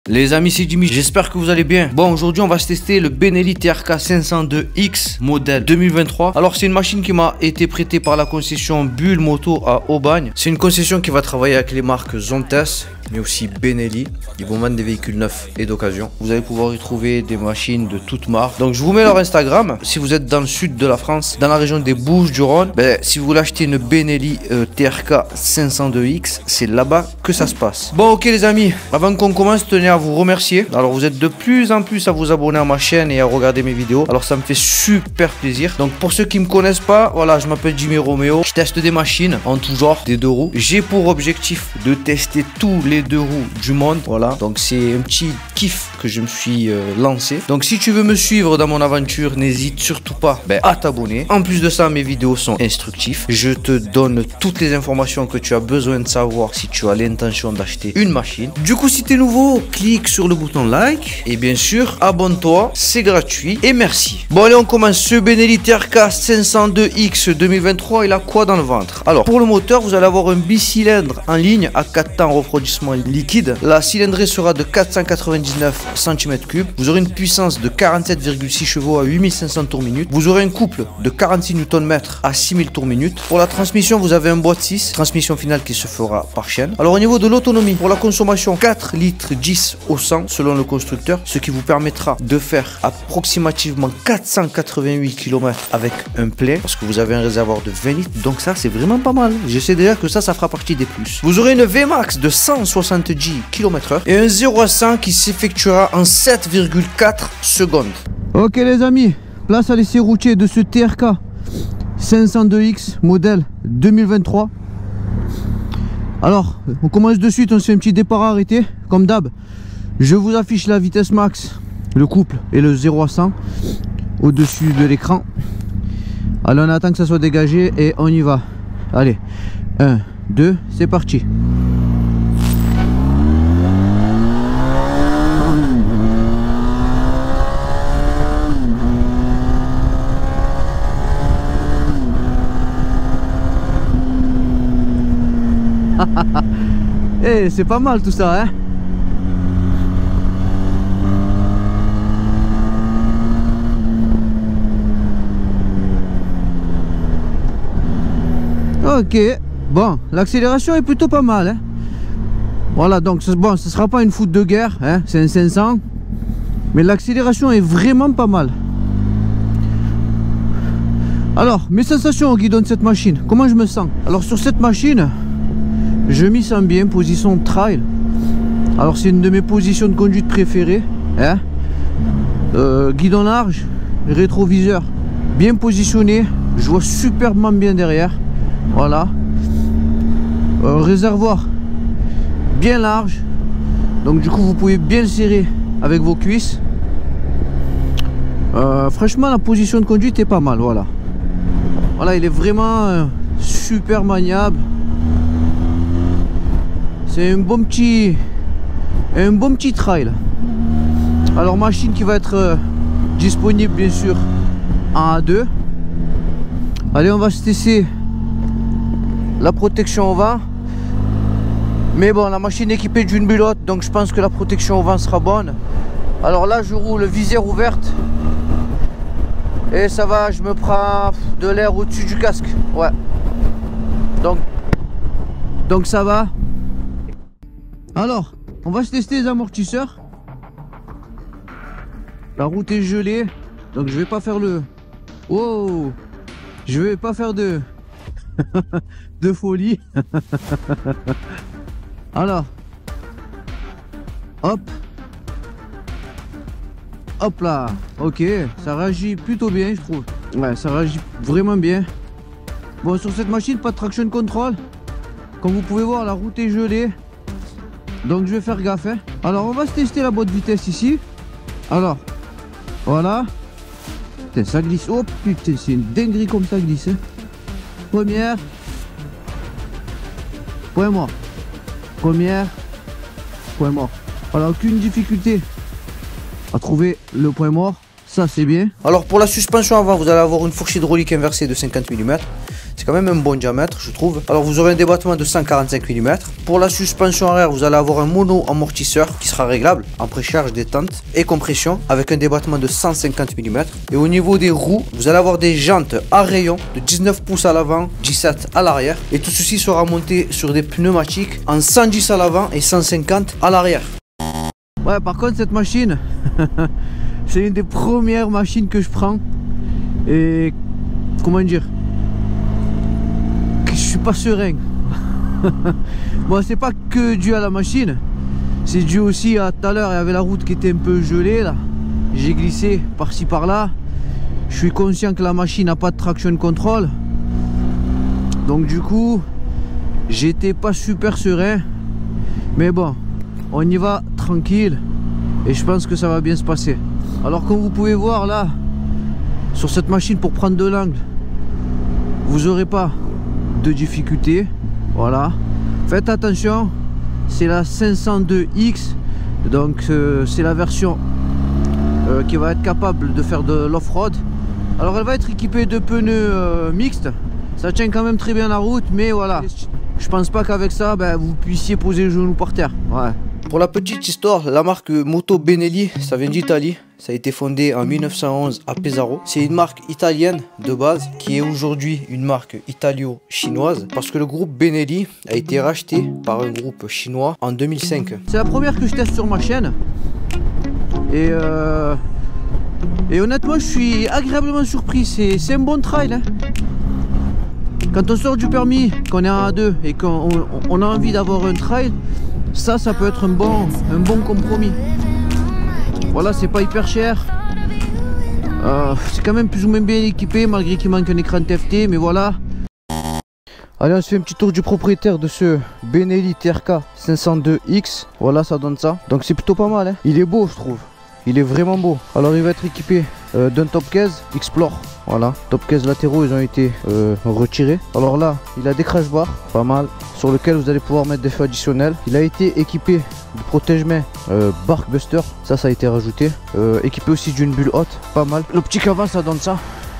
Les amis, c'est Jimmy, j'espère que vous allez bien. Bon, aujourd'hui on va se tester le Benelli TRK 502X modèle 2023. Alors c'est une machine qui m'a été prêtée par la concession Bull Moto à Aubagne. C'est une concession qui va travailler avec les marques Zontes, mais aussi Benelli. Ils vont vendre des véhicules neufs et d'occasion. Vous allez pouvoir y trouver des machines de toutes marques. Donc je vous mets leur Instagram. Si vous êtes dans le sud de la France, dans la région des Bouches-du-Rhône, si vous voulez acheter une Benelli TRK 502X, c'est là-bas que ça se passe. Bon, ok les amis, avant qu'on commence, tenez à vous remercier. Alors vous êtes de plus en plus à vous abonner à ma chaîne et à regarder mes vidéos. Alors ça me fait super plaisir. Donc pour ceux qui me connaissent pas, voilà, je m'appelle Jimmy Romeo. Je teste des machines en tout genre, des deux roues. J'ai pour objectif de tester tous les deux roues du monde. Voilà, donc c'est un petit kiff que je me suis lancé. Donc si tu veux me suivre dans mon aventure, n'hésite surtout pas à t'abonner. En plus de ça, mes vidéos sont instructives. Je te donne toutes les informations que tu as besoin de savoir si tu as l'intention d'acheter une machine. Du coup, si tu es nouveau, clique sur le bouton like et bien sûr, abonne-toi, c'est gratuit et merci. Bon allez, on commence. Ce Benelli TRK 502X 2023, il a quoi dans le ventre? Alors, pour le moteur, vous allez avoir un bicylindre en ligne à 4 temps refroidissement liquide. La cylindrée sera de 499 cm3. Vous aurez une puissance de 47,6 chevaux à 8500 tours minute. Vous aurez un couple de 46 Nm à 6000 tours minute. Pour la transmission, vous avez un boîte 6, transmission finale qui se fera par chaîne. Alors au niveau de l'autonomie, pour la consommation, 4 litres 10 au 100 selon le constructeur, ce qui vous permettra de faire approximativement 488 km avec un plein, parce que vous avez un réservoir de 20 litres, donc ça c'est vraiment pas mal. Je sais déjà que ça fera partie des plus. Vous aurez une VMAX de 170 km/h et un 0 à 100 qui s'effectuera en 7,4 secondes. Ok les amis, place à l'essai routier de ce TRK 502X modèle 2023. Alors, on commence de suite, on se fait un petit départ arrêté, comme d'hab. Je vous affiche la vitesse max, le couple et le 0 à 100 au-dessus de l'écran. Allez, on attend que ça soit dégagé et on y va. Allez, 1, 2, c'est parti. Eh, c'est pas mal tout ça, hein. Ok, bon, l'accélération est plutôt pas mal, hein. Voilà, donc bon, ce sera pas une foot de guerre, hein, c'est un 500, mais l'accélération est vraiment pas mal. Alors, mes sensations au guidon de cette machine, comment je me sens? Alors sur cette machine, je m'y sens bien, position de trail. Alors c'est une de mes positions de conduite préférées, hein. Guidon large, rétroviseur bien positionné, je vois superbement bien derrière. Voilà, réservoir bien large, donc du coup vous pouvez bien le serrer avec vos cuisses. Franchement la position de conduite est pas mal. Voilà, voilà, il est vraiment super maniable. C'est un bon petit trail. Alors machine qui va être disponible bien sûr en A2. Allez, on va se tester la protection au vent. Mais bon, la machine est équipée d'une bulotte, donc je pense que la protection au vent sera bonne. Alors là je roule visière ouverte et ça va, je me prends de l'air au-dessus du casque. Ouais, donc ça va. Alors, on va se tester les amortisseurs. La route est gelée, donc je vais pas faire le... Oh, je vais pas faire de de folie. Alors, hop, hop là. Ok, ça réagit plutôt bien, je trouve. Ouais, ça réagit vraiment bien. Bon, sur cette machine, pas de traction control. Comme vous pouvez voir, la route est gelée. Donc je vais faire gaffe, hein. Alors on va se tester la boîte de vitesse ici. Alors voilà. Putain, ça glisse. Oh putain, c'est une dinguerie comme ça glisse, hein. Première. Point mort. Première. Point mort. Voilà, aucune difficulté à trouver le point mort. Ça c'est bien. Alors pour la suspension avant, vous allez avoir une fourche hydraulique inversée de 50 mm. C'est quand même un bon diamètre, je trouve. Alors vous aurez un débattement de 145 mm. Pour la suspension arrière, vous allez avoir un mono amortisseur qui sera réglable en précharge, détente et compression avec un débattement de 150 mm. Et au niveau des roues, vous allez avoir des jantes à rayon de 19 pouces à l'avant, 17 à l'arrière. Et tout ceci sera monté sur des pneumatiques en 110 à l'avant et 150 à l'arrière. Ouais, par contre cette machine, c'est une des premières machines que je prends. Et comment dire, que je suis pas serein. Bon, c'est pas que dû à la machine, c'est dû aussi à tout à l'heure, il y avait la route qui était un peu gelée là. J'ai glissé par-ci par-là. Je suis conscient que la machine n'a pas de traction control. Donc du coup, j'étais pas super serein. Mais bon, on y va tranquille. Et je pense que ça va bien se passer. Alors comme vous pouvez voir là, sur cette machine pour prendre de l'angle, vous n'aurez pas de difficulté. Voilà. Faites attention, c'est la 502X. Donc c'est la version qui va être capable de faire de l'off-road. Alors elle va être équipée de pneus mixtes. Ça tient quand même très bien la route, mais voilà, je pense pas qu'avec ça vous puissiez poser le genou par terre. Ouais. Pour la petite histoire, la marque moto Benelli, ça vient d'Italie. Ça a été fondé en 1911 à Pesaro. C'est une marque italienne de base qui est aujourd'hui une marque italo-chinoise parce que le groupe Benelli a été racheté par un groupe chinois en 2005. C'est la première que je teste sur ma chaîne. Et honnêtement, je suis agréablement surpris. C'est un bon trail. Hein. Quand on sort du permis, qu'on est en A2 et qu'on a envie d'avoir un trail, ça peut être un bon compromis. Voilà, c'est pas hyper cher. C'est quand même plus ou moins bien équipé malgré qu'il manque un écran TFT, mais voilà. Allez, on se fait un petit tour du propriétaire de ce Benelli TRK 502X. Voilà, ça donne ça. Donc c'est plutôt pas mal. Hein. Il est beau, je trouve. Il est vraiment beau. Alors il va être équipé d'un top case Explore. Voilà, top case latéraux, ils ont été retirés. Alors là, il a des crash bars, pas mal, sur lequel vous allez pouvoir mettre des feux additionnels. Il a été équipé de protège-main Bark Buster, ça a été rajouté. Équipé aussi d'une bulle haute, pas mal. L'optique avant, ça donne ça.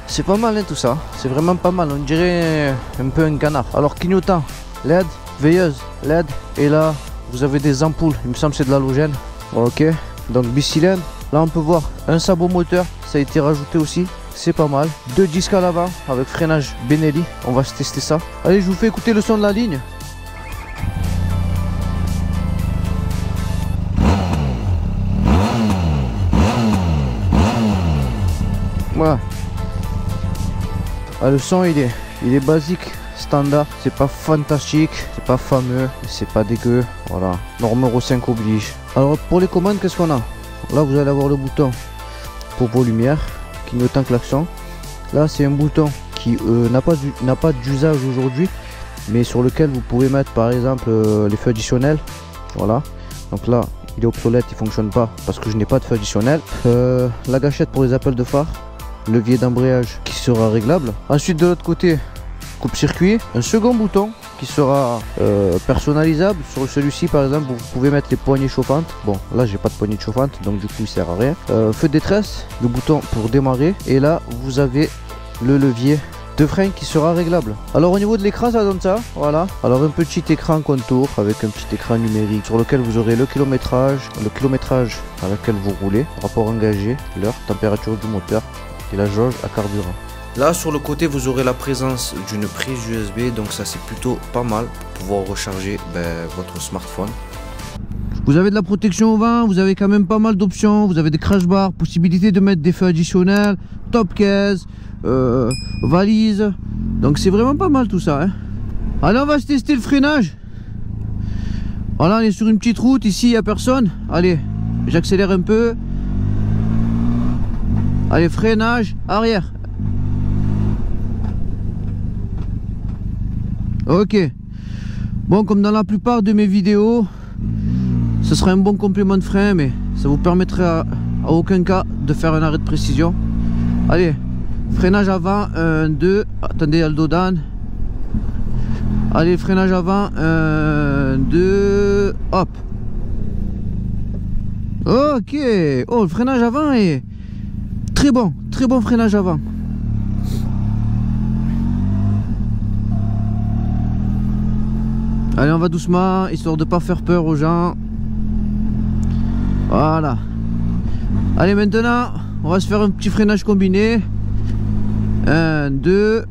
C'est pas mal hein, tout ça, c'est vraiment pas mal. On dirait un peu un canard. Alors clignotant LED, veilleuse LED, et là vous avez des ampoules, il me semble que c'est de l'halogène. Ok, donc bicylindre. Là on peut voir un sabot moteur, ça a été rajouté aussi. C'est pas mal. 2 disques à l'avant avec freinage Benelli. On va se tester ça. Allez, je vous fais écouter le son de la ligne. Voilà. Ah, le son il est basique, standard. C'est pas fantastique, c'est pas fameux, c'est pas dégueu. Voilà. Norme Euro 5 oblige. Alors pour les commandes, qu'est-ce qu'on a? Là vous allez avoir le bouton pour vos lumières. Clignotant klaxon. Là c'est un bouton qui n'a pas d'usage aujourd'hui, mais sur lequel vous pouvez mettre par exemple les feux additionnels. Voilà, donc là il est obsolète, il fonctionne pas parce que je n'ai pas de feux additionnels. La gâchette pour les appels de phare, levier d'embrayage qui sera réglable. Ensuite de l'autre côté, coupe-circuit, un second bouton qui sera personnalisable. Sur celui-ci par exemple, vous pouvez mettre les poignées chauffantes. Bon, là j'ai pas de poignée chauffante, donc du coup il sert à rien. Feu de détresse, le bouton pour démarrer, et là vous avez le levier de frein qui sera réglable. Alors au niveau de l'écran, ça donne ça, voilà. Alors un petit écran contour avec un petit écran numérique sur lequel vous aurez le kilométrage à laquelle vous roulez, rapport engagé, l'heure, température du moteur et la jauge à carburant. Là sur le côté vous aurez la présence d'une prise USB, donc ça c'est plutôt pas mal pour pouvoir recharger votre smartphone. Vous avez de la protection au vent, vous avez quand même pas mal d'options, vous avez des crash bars, possibilité de mettre des feux additionnels, top case, valise, donc c'est vraiment pas mal tout ça. Hein. Allez, on va se tester le freinage. Voilà, on est sur une petite route, ici il n'y a personne. Allez, j'accélère un peu. Allez, freinage, arrière. Ok. Bon, comme dans la plupart de mes vidéos, ce sera un bon complément de frein, mais ça vous permettra à aucun cas de faire un arrêt de précision. Allez, freinage avant, 1, 2, attendez, il y a le dos d'âne. Allez, freinage avant, 1, 2, hop. Ok, oh, le freinage avant est très bon freinage avant. Allez, on va doucement, histoire de pas faire peur aux gens. Voilà. Allez, maintenant, on va se faire un petit freinage combiné. 1, 2.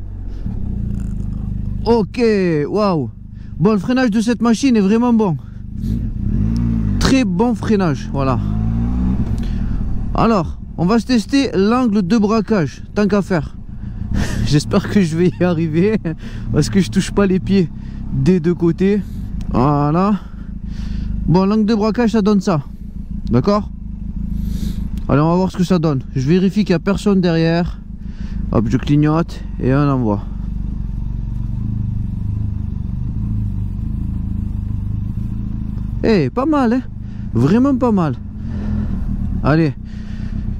Ok, waouh. Bon, le freinage de cette machine est vraiment bon. Très bon freinage, voilà. Alors, on va se tester l'angle de braquage, tant qu'à faire. J'espère que je vais y arriver, parce que je touche pas les pieds des deux côtés. Voilà. Bon, l'angle de braquage, ça donne ça. D'accord? Allez, on va voir ce que ça donne. Je vérifie qu'il n'y a personne derrière. Hop, je clignote et on envoie. Eh, pas mal, hein? Vraiment pas mal. Allez,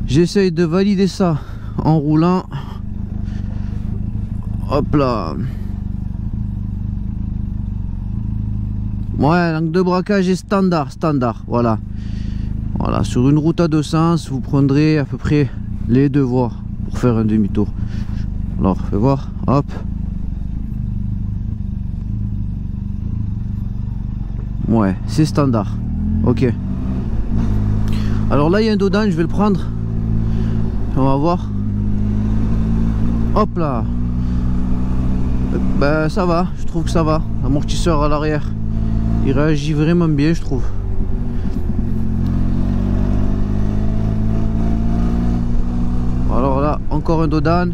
j'essaye de valider ça en roulant. Hop là. Ouais, l'angle de braquage est standard, voilà. Voilà, sur une route à deux sens, vous prendrez à peu près les deux voies pour faire un demi-tour. Alors, fais voir, hop. Ouais, c'est standard. Ok. Alors là, il y a un dodan, je vais le prendre. On va voir. Hop là. Ben, ça va, je trouve que ça va. L'amortisseur à l'arrière, il réagit vraiment bien, je trouve. Alors là, encore un dodan.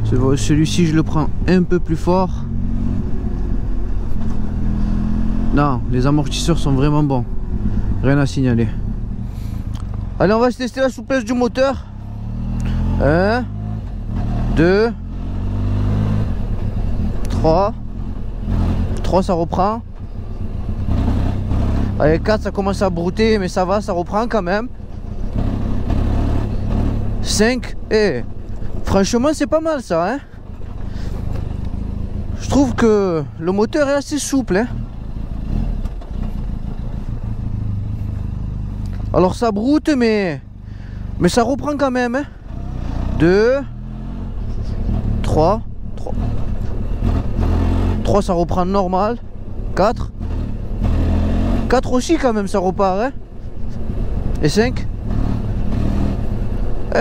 Celui-ci, je le prends un peu plus fort. Non, les amortisseurs sont vraiment bons. Rien à signaler. Allez, on va se tester la souplesse du moteur. 1, 2, 3. 3, ça reprend. Allez, 4, ça commence à brouter, mais ça va, ça reprend quand même. 5, et franchement, c'est pas mal ça, hein. Je trouve que le moteur est assez souple, hein. Alors ça broute, mais ça reprend quand même, hein. 2, 3, 3, ça reprend normal. 4 aussi quand même, ça repart, hein. Et 5.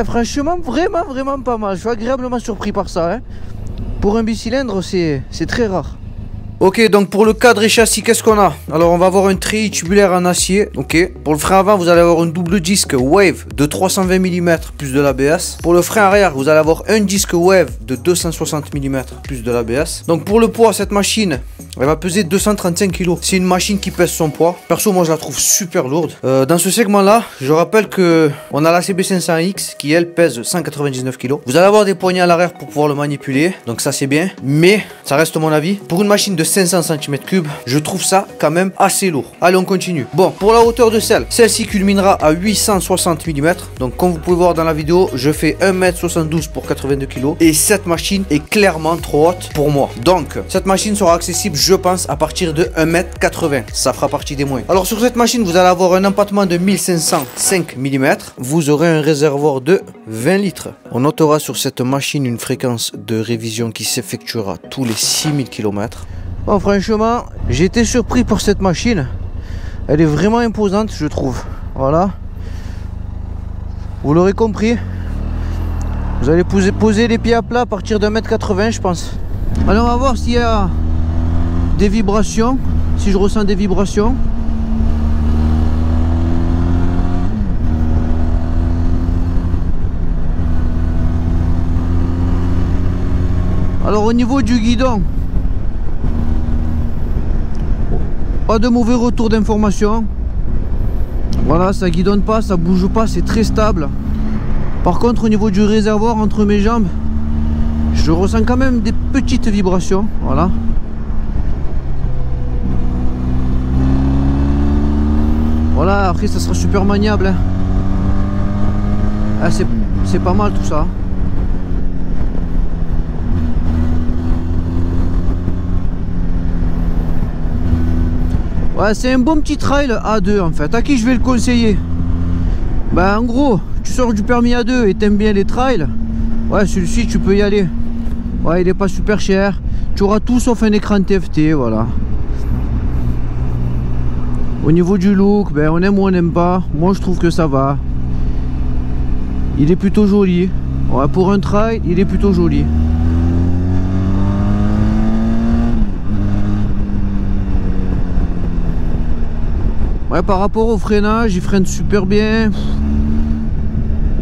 Franchement, vraiment pas mal. Je suis agréablement surpris par ça, hein. Pour un bicylindre, c'est très rare. Ok, donc pour le cadre et châssis, qu'est-ce qu'on a? Alors on va avoir un treillis tubulaire en acier. Ok. Pour le frein avant, vous allez avoir un double disque Wave de 320 mm plus de l'ABS. Pour le frein arrière, vous allez avoir un disque Wave de 260 mm plus de l'ABS. Donc pour le poids, cette machine, elle va peser 235 kg. C'est une machine qui pèse son poids. Perso, moi je la trouve super lourde. Dans ce segment-là, je rappelle que on a la CB500X qui elle pèse 199 kg. Vous allez avoir des poignées à l'arrière pour pouvoir le manipuler. Donc ça c'est bien. Mais ça reste mon avis. Pour une machine de 500 cm3, je trouve ça quand même assez lourd. Allez, on continue. Bon, pour la hauteur de selle, celle-ci culminera à 860 mm. Donc comme vous pouvez voir dans la vidéo, je fais 1,72 m pour 82 kg. Et cette machine est clairement trop haute pour moi. Donc cette machine sera accessible, je pense, à partir de 1,80 m. Ça fera partie des moins. Alors sur cette machine, vous allez avoir un empattement de 1505 mm. Vous aurez un réservoir de 20 litres. On notera sur cette machine une fréquence de révision qui s'effectuera tous les 6000 km. Bon, franchement, j'ai été surpris pour cette machine. Elle est vraiment imposante, je trouve. Voilà. Vous l'aurez compris. Vous allez poser les pieds à plat à partir de 1,80 m, je pense. Allez, on va voir s'il y a des vibrations. Si je ressens des vibrations. Alors, au niveau du guidon, pas de mauvais retour d'information. Voilà, ça guidonne pas, ça bouge pas, c'est très stable. Par contre, au niveau du réservoir entre mes jambes, je ressens quand même des petites vibrations. Voilà. Voilà, après ça sera super maniable, hein. Ah, c'est pas mal tout ça. Ouais, c'est un bon petit trail A2 en fait. À qui je vais le conseiller? Bah en gros, tu sors du permis A2 et t'aimes bien les trails. Ouais, celui-ci tu peux y aller. Ouais, il est pas super cher. Tu auras tout sauf un écran TFT, voilà. Au niveau du look, ben, on aime ou on n'aime pas. Moi je trouve que ça va. Il est plutôt joli. Ouais, pour un trail, il est plutôt joli. Ouais, par rapport au freinage, il freine super bien.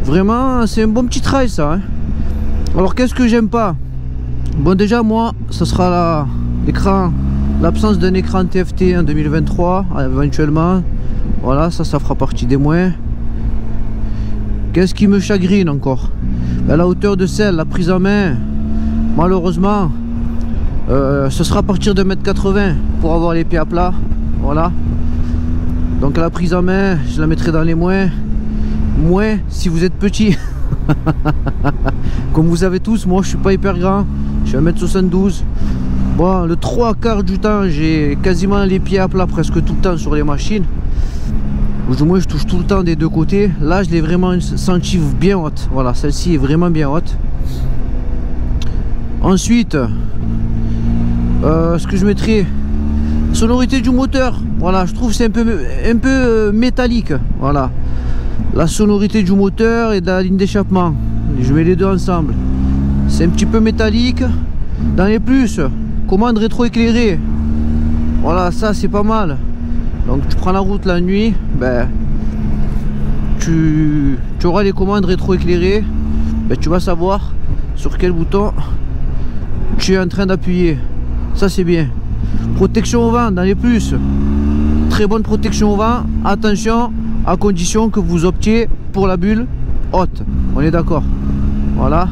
Vraiment, c'est un bon petit trail ça. Hein. Alors qu'est-ce que j'aime pas? Bon, déjà moi, ça sera l'écran, l'absence d'un écran TFT en 2023, éventuellement. Voilà, ça fera partie des moins. Qu'est-ce qui me chagrine encore? Ben, la hauteur de selle, la prise en main, malheureusement, ce sera à partir de 1,80 m pour avoir les pieds à plat. Voilà. Donc la prise en main, je la mettrai dans les moins. Moins si vous êtes petit. Comme vous savez tous, moi je suis pas hyper grand. Je suis 1,72 m. Bon, le 3/4 du temps, j'ai quasiment les pieds à plat presque tout le temps sur les machines. Ou du moins je touche tout le temps des deux côtés. Là je l'ai vraiment senti bien haute. Voilà, celle-ci est vraiment bien haute. Ensuite, ce que je mettrai, sonorité du moteur. Voilà, je trouve que c'est un peu métallique. Voilà, la sonorité du moteur et de la ligne d'échappement. Je mets les deux ensemble. C'est un petit peu métallique. Dans les plus, commande rétro-éclairée. Voilà, ça c'est pas mal. Donc tu prends la route la nuit, ben, tu auras les commandes rétro-éclairées. Ben, tu vas savoir sur quel bouton tu es en train d'appuyer. Ça c'est bien. Protection au vent dans les plus. Très bonne protection au vent. Attention, à condition que vous optiez pour la bulle haute. On est d'accord. Voilà.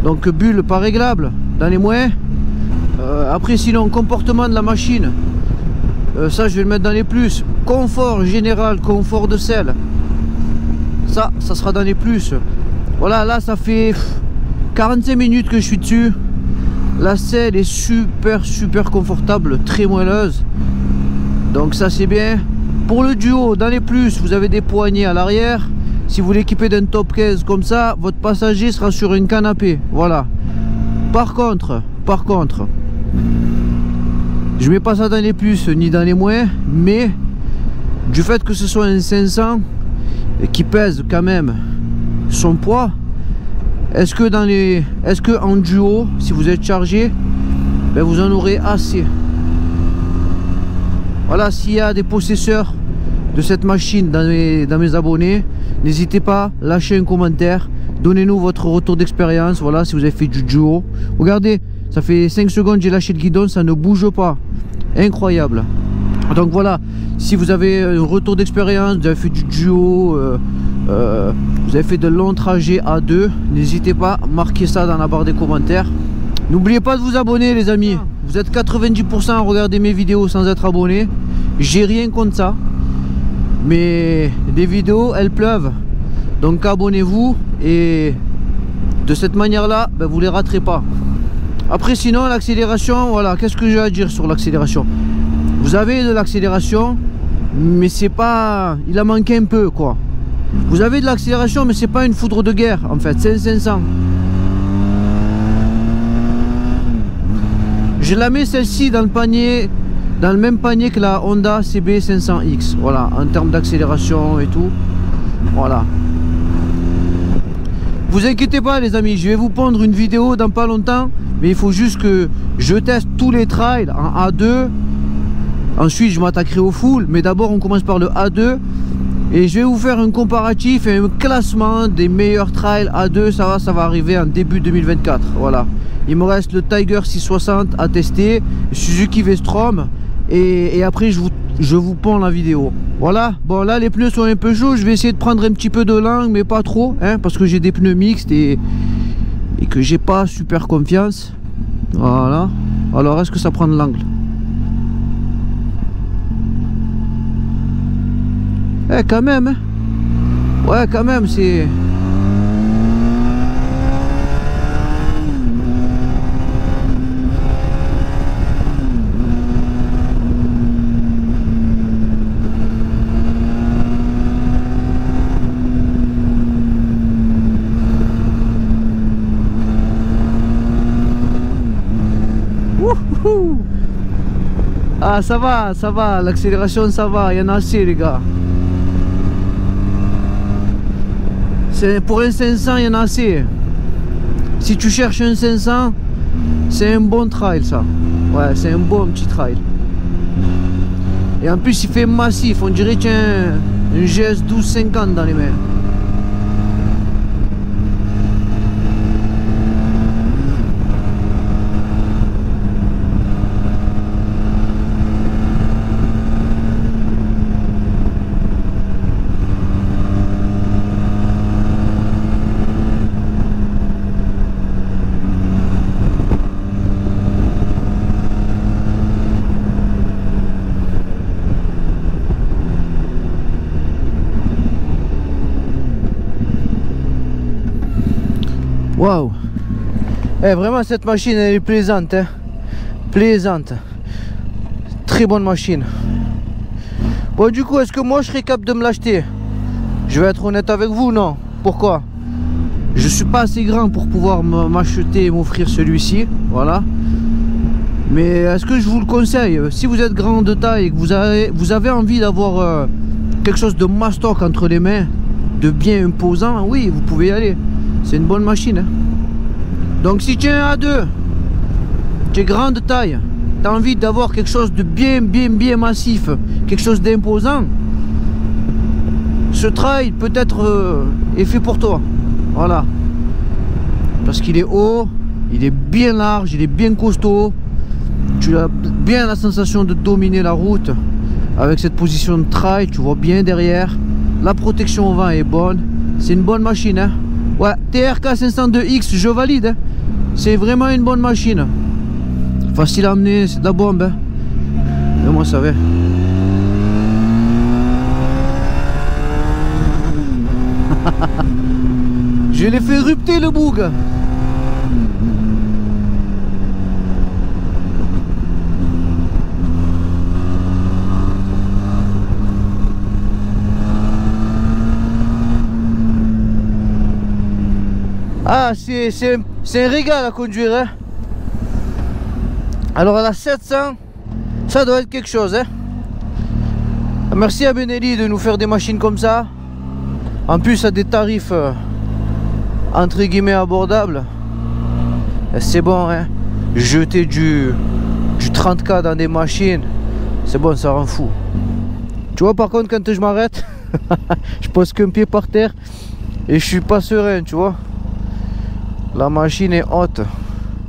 Donc bulle pas réglable dans les moins. Après sinon, comportement de la machine. Ça je vais le mettre dans les plus. Confort général, confort de selle. Ça sera dans les plus. Voilà, là ça fait 45 minutes que je suis dessus. La selle est super confortable, très moelleuse. Donc ça c'est bien. Pour le duo, dans les plus, vous avez des poignées à l'arrière. Si vous l'équipez d'un top 15 comme ça, votre passager sera sur un canapé. Voilà. Par contre, je mets pas ça dans les plus ni dans les moins, mais du fait que ce soit un 500 qui pèse quand même son poids, est-ce que en duo, si vous êtes chargé, ben vous en aurez assez? Voilà, s'il y a des possesseurs de cette machine dans mes abonnés, n'hésitez pas, lâchez un commentaire, donnez-nous votre retour d'expérience. Voilà, si vous avez fait du duo, regardez, ça fait 5 secondes, j'ai lâché le guidon, ça ne bouge pas. Incroyable. Donc voilà, si vous avez un retour d'expérience, vous avez fait du duo, vous avez fait de longs trajets à deux, n'hésitez pas, marquez ça dans la barre des commentaires. N'oubliez pas de vous abonner les amis. Vous êtes 90% à regarder mes vidéos sans être abonné. J'ai rien contre ça. Mais des vidéos, elles pleuvent. Donc abonnez-vous. Et de cette manière-là, ben, vous les raterez pas. Après sinon, l'accélération, voilà. Qu'est-ce que j'ai à dire sur l'accélération? Vous avez de l'accélération, mais c'est pas... il a manqué un peu, quoi. Vous avez de l'accélération, mais c'est pas une foudre de guerre, en fait. C'est un 500. Je la mets celle-ci dans le panier, dans le même panier que la Honda CB 500X. Voilà, en termes d'accélération et tout. Voilà. Vous inquiétez pas les amis, je vais vous pondre une vidéo dans pas longtemps. Mais il faut juste que je teste tous les trails en A2. Ensuite je m'attaquerai au full. Mais d'abord on commence par le A2. Et je vais vous faire un comparatif et un classement des meilleurs trails A2. Ça va arriver en début 2024. Voilà. Il me reste le Tiger 660 à tester, Suzuki V-Strom, et après je vous ponds la vidéo. Voilà, bon là les pneus sont un peu chauds, je vais essayer de prendre un petit peu de langue, mais pas trop, hein, parce que j'ai des pneus mixtes et que j'ai pas super confiance. Voilà, alors est-ce que ça prend de l'angle? Eh quand même, hein. Ouais quand même c'est... Ah, ça va, l'accélération ça va, il y en a assez les gars. Pour un 500, il y en a assez. Si tu cherches un 500, c'est un bon trail ça. Ouais, c'est un bon petit trail. Et en plus il fait massif, on dirait qu'il y a un GS 1250 dans les mains. Waouh! Vraiment cette machine elle est plaisante, hein? Plaisante. Très bonne machine. Bon du coup est-ce que moi je serais capable de me l'acheter? Je vais être honnête avec vous, non? Pourquoi? Je suis pas assez grand pour pouvoir m'acheter et m'offrir celui-ci. Voilà. Mais est-ce que je vous le conseille? Si vous êtes grand de taille et que vous avez envie d'avoir quelque chose de mastoc entre les mains, de bien imposant, oui vous pouvez y aller. C'est une bonne machine, hein. Donc si tu es un A2, tu es grand de taille, tu as envie d'avoir quelque chose de bien massif, quelque chose d'imposant, ce trail peut-être est fait pour toi. Voilà. Parce qu'il est haut, il est bien large, il est bien costaud. Tu as bien la sensation de dominer la route avec cette position de trail, tu vois bien derrière. La protection au vent est bonne. C'est une bonne machine, hein. Ouais, TRK 502X, je valide, hein. C'est vraiment une bonne machine. Facile à amener, c'est de la bombe, hein. Et moi ça va. Je l'ai fait rupter le boug. Ah, c'est un régal à conduire, hein. Alors à la 700, ça doit être quelque chose, hein. Merci à Benelli de nous faire des machines comme ça. En plus à des tarifs entre guillemets abordables. C'est bon, hein. Jeter du 30K dans des machines, c'est bon, ça rend fou. Tu vois, par contre quand je m'arrête, je pose qu'un pied par terre et je suis pas serein, tu vois. La machine est haute.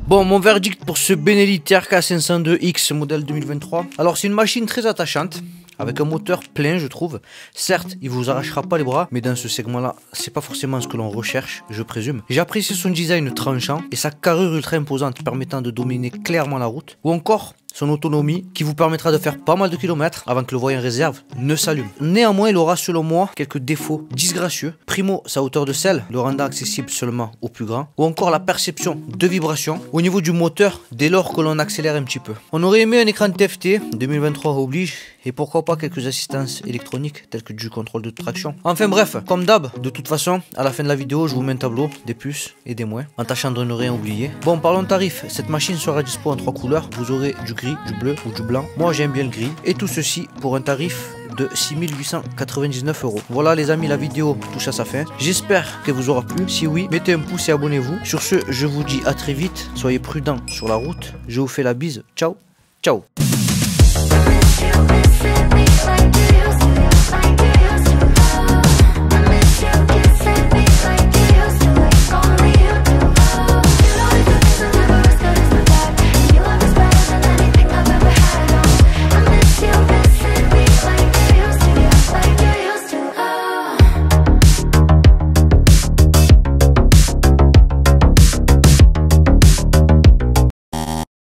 Bon, mon verdict pour ce Benelli TRK 502X modèle 2023. Alors c'est une machine très attachante, avec un moteur plein je trouve. Certes, il vous arrachera pas les bras, mais dans ce segment là, c'est pas forcément ce que l'on recherche, je présume. J'ai apprécié son design tranchant et sa carrure ultra imposante permettant de dominer clairement la route. Ou encore son autonomie qui vous permettra de faire pas mal de kilomètres avant que le voyant réserve ne s'allume. Néanmoins, il aura selon moi quelques défauts disgracieux. Primo, sa hauteur de selle, le rendant accessible seulement aux plus grands. Ou encore la perception de vibration au niveau du moteur dès lors que l'on accélère un petit peu. On aurait aimé un écran TFT, 2023 oblige, et pourquoi pas quelques assistances électroniques telles que du contrôle de traction. Enfin bref, comme d'hab, de toute façon, à la fin de la vidéo, je vous mets un tableau des plus et des moins, en tâchant de ne rien oublier. Bon, parlons tarif, cette machine sera dispo en 3 couleurs. Vous aurez du gris, du bleu ou du blanc. Moi j'aime bien le gris. Et tout ceci pour un tarif de 6 899 €. Voilà les amis, la vidéo touche à sa fin. J'espère qu'elle vous aura plu. Si oui, mettez un pouce et abonnez-vous. Sur ce, je vous dis à très vite. Soyez prudents sur la route. Je vous fais la bise. Ciao, ciao.